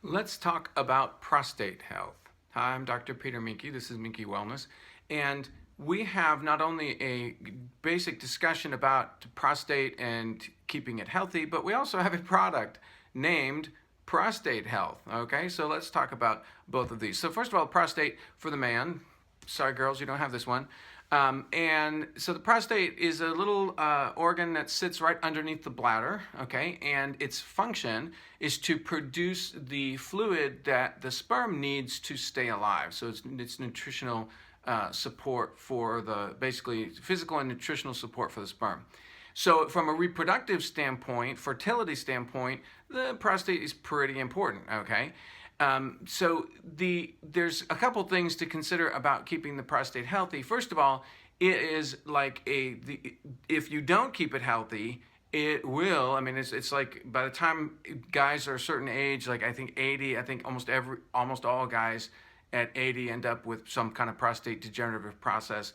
Let's talk about prostate health. Hi, I'm Dr. Peter Minke. This is Minke Wellness. And we have not only a basic discussion about prostate and keeping it healthy, but we also have a product named Prostate Health. Okay, so let's talk about both of these. So, first of all, prostate for the man. Sorry, girls, you don't have this one. And so the prostate is a little organ that sits right underneath the bladder, okay? And its function is to produce the fluid that the sperm needs to stay alive. So it's nutritional support for basically physical and nutritional support for the sperm. So from a reproductive standpoint, fertility standpoint, the prostate is pretty important, okay? There's a couple things to consider about keeping the prostate healthy. First of all, it is like if you don't keep it healthy, it will. I mean, it's like by the time guys are a certain age, like I think 80, I think almost all guys at 80 end up with some kind of prostate degenerative process.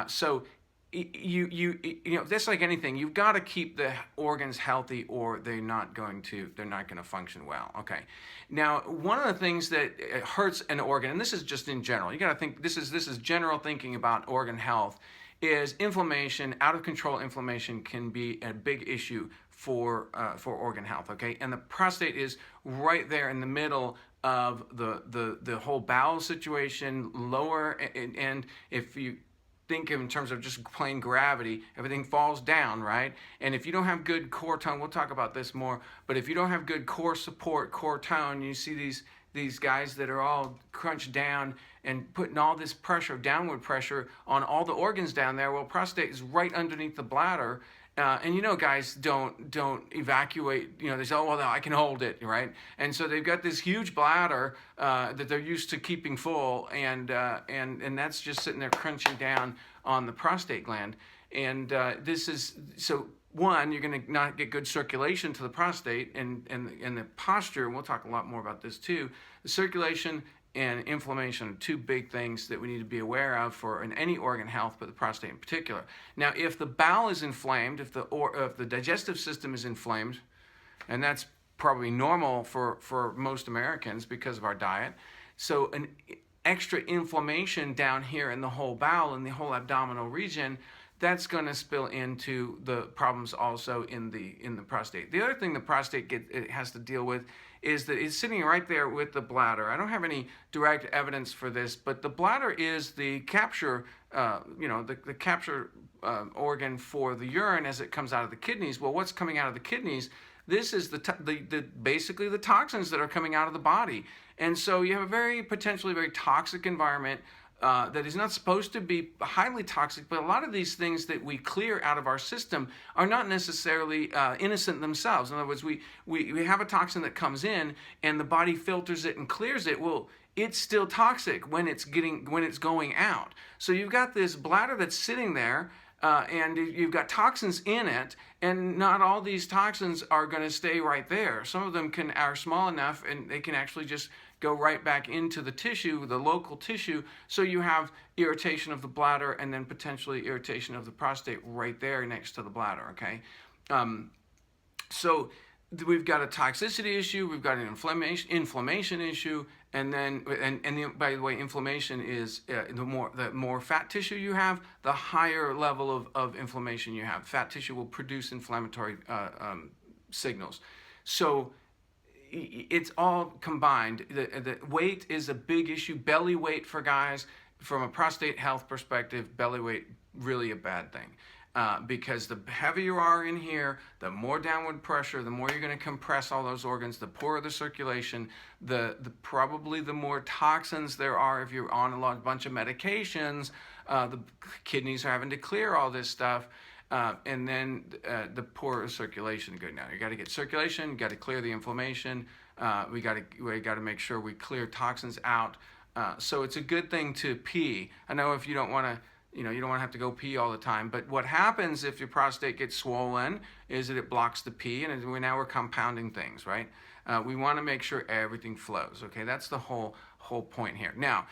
So you know, just like anything, you've got to keep the organs healthy or they're not going to function well. Okay. Now, one of the things that hurts an organ, and this is just in general, you got to think this is general thinking about organ health, is inflammation. Out of control inflammation can be a big issue for organ health. Okay, and the prostate is right there in the middle of the whole bowel situation, lower, and if you think in terms of just plain gravity, everything falls down, right? And if you don't have good core tone, we'll talk about this more, but if you don't have good core support, core tone, you see these guys that are all crunched down and putting all this pressure, downward pressure on all the organs down there. Well, prostate is right underneath the bladder. And you know, guys don't evacuate. You know, they say, "Oh, well, I can hold it," right? And so they've got this huge bladder that they're used to keeping full, and that's just sitting there crunching down on the prostate gland. And this is so. One, you're going to not get good circulation to the prostate, and the posture. And we'll talk a lot more about this too. The circulation and inflammation are two big things that we need to be aware of for in any organ health, but the prostate in particular. Now, if the bowel is inflamed, if the digestive system is inflamed, and that's probably normal for most Americans because of our diet, so an extra inflammation down here in the whole bowel, in the whole abdominal region, that's going to spill into the problems also in the prostate. The other thing the prostate it has to deal with is that it's sitting right there with the bladder. I don't have any direct evidence for this, but the bladder is the capture, the capture organ for the urine as it comes out of the kidneys. Well, what's coming out of the kidneys? This is basically the toxins that are coming out of the body, and so you have a potentially very toxic environment. That is not supposed to be highly toxic, but a lot of these things that we clear out of our system are not necessarily innocent themselves. In other words, we have a toxin that comes in and the body filters it and clears it. Well, it's still toxic when it's going out. So you've got this bladder that's sitting there, and you've got toxins in it, and not all these toxins are going to stay right there. Some of them are small enough, and they can actually just go right back into the tissue, the local tissue, so you have irritation of the bladder and then potentially irritation of the prostate right there next to the bladder, okay? So we've got a toxicity issue, we've got an inflammation issue, and then by the way, inflammation is the more fat tissue you have, the higher level of inflammation you have. Fat tissue will produce inflammatory signals. So it's all combined. The weight is a big issue. Belly weight for guys, from a prostate health perspective, belly weight really a bad thing. Because the heavier you are in here, the more downward pressure, the more you're going to compress all those organs, the poorer the circulation, probably the more toxins there are if you're on a bunch of medications. The kidneys are having to clear all this stuff. And then the poor circulation good now. You got to get circulation, you got to clear the inflammation. We got to make sure we clear toxins out. So it's a good thing to pee. I know if you don't want to, you don't want to have to go pee all the time. But what happens if your prostate gets swollen is that it blocks the pee, and now we're compounding things, right? We want to make sure everything flows. Okay, that's the whole point here. Now,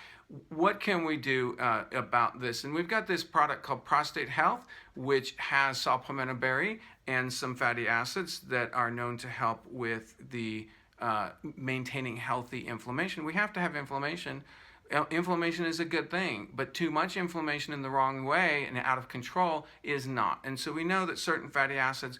what can we do about this? And we've got this product called Prostate Health, which has saw palmetto berry and some fatty acids that are known to help with the maintaining healthy inflammation. We have to have inflammation. Inflammation is a good thing, but too much inflammation in the wrong way and out of control is not. And so we know that certain fatty acids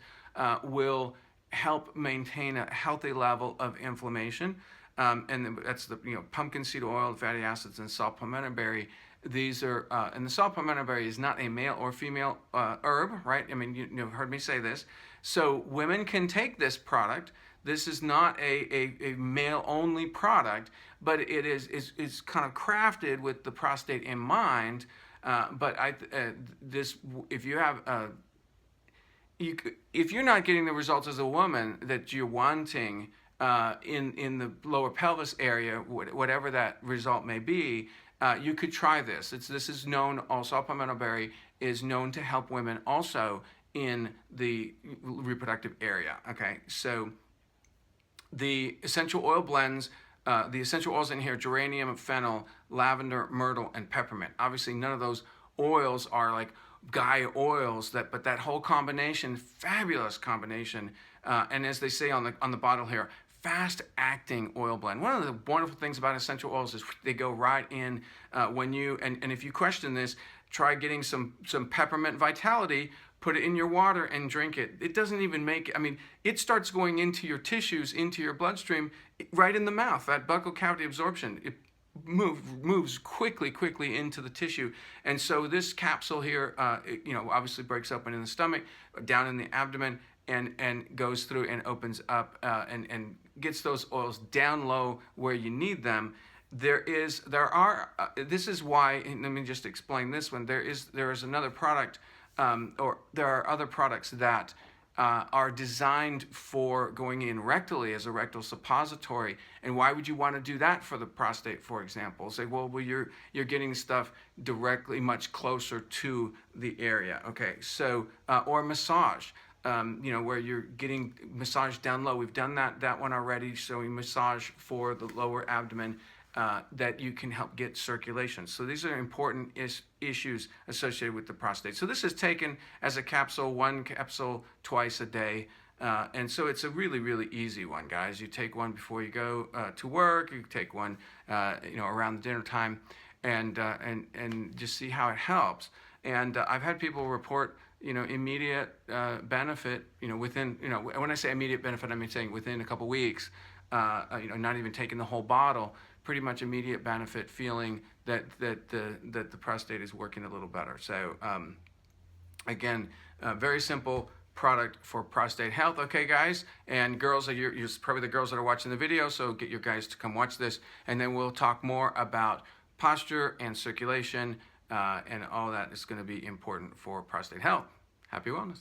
will help maintain a healthy level of inflammation. And that's the pumpkin seed oil, fatty acids, and saw palmetto berry. These are and the saw palmetto berry is not a male or female herb, right? I mean, you've heard me say this. So women can take this product. This is not a male-only product, but it is kind of crafted with the prostate in mind. But if you have if you're not getting the results as a woman that you're wanting in the lower pelvis area, whatever that result may be, you could try this. This is known also. Palmetto berry is known to help women also in the reproductive area. Okay, so the essential oil blends. The essential oils in here: geranium, fennel, lavender, myrtle, and peppermint. Obviously, none of those oils are like guy oils, but that whole combination, fabulous combination. And as they say on the bottle here, fast-acting oil blend. One of the wonderful things about essential oils is they go right in when you, and if you question this, try getting some peppermint vitality, put it in your water and drink it. It doesn't even make, I mean, it starts going into your tissues, into your bloodstream, right in the mouth, that buccal cavity absorption. It moves quickly into the tissue. And so this capsule here, obviously breaks open in the stomach, down in the abdomen, and goes through and opens up and gets those oils down low where you need them. This is why, and let me just explain this one. There is another product, or there are other products that are designed for going in rectally as a rectal suppository. And why would you want to do that for the prostate, for example? Say, well, you're getting stuff directly much closer to the area. Okay, so or massage. Where you're getting massage down low. We've done that one already. So we massage for the lower abdomen. That you can help get circulation. So these are important issues associated with the prostate. So this is taken as a capsule, one capsule twice a day. And so it's a really, really easy one, guys. You take one before you go to work. You take one, around the dinner time, and just see how it helps. And I've had people report, immediate benefit, within, when I say immediate benefit, I mean saying within a couple weeks, not even taking the whole bottle, pretty much immediate benefit, feeling that the prostate is working a little better. So again, very simple product for prostate health. Okay, guys and girls, you're probably the girls that are watching the video, so get your guys to come watch this, and then we'll talk more about posture and circulation, and all that is going to be important for prostate health. Happy wellness.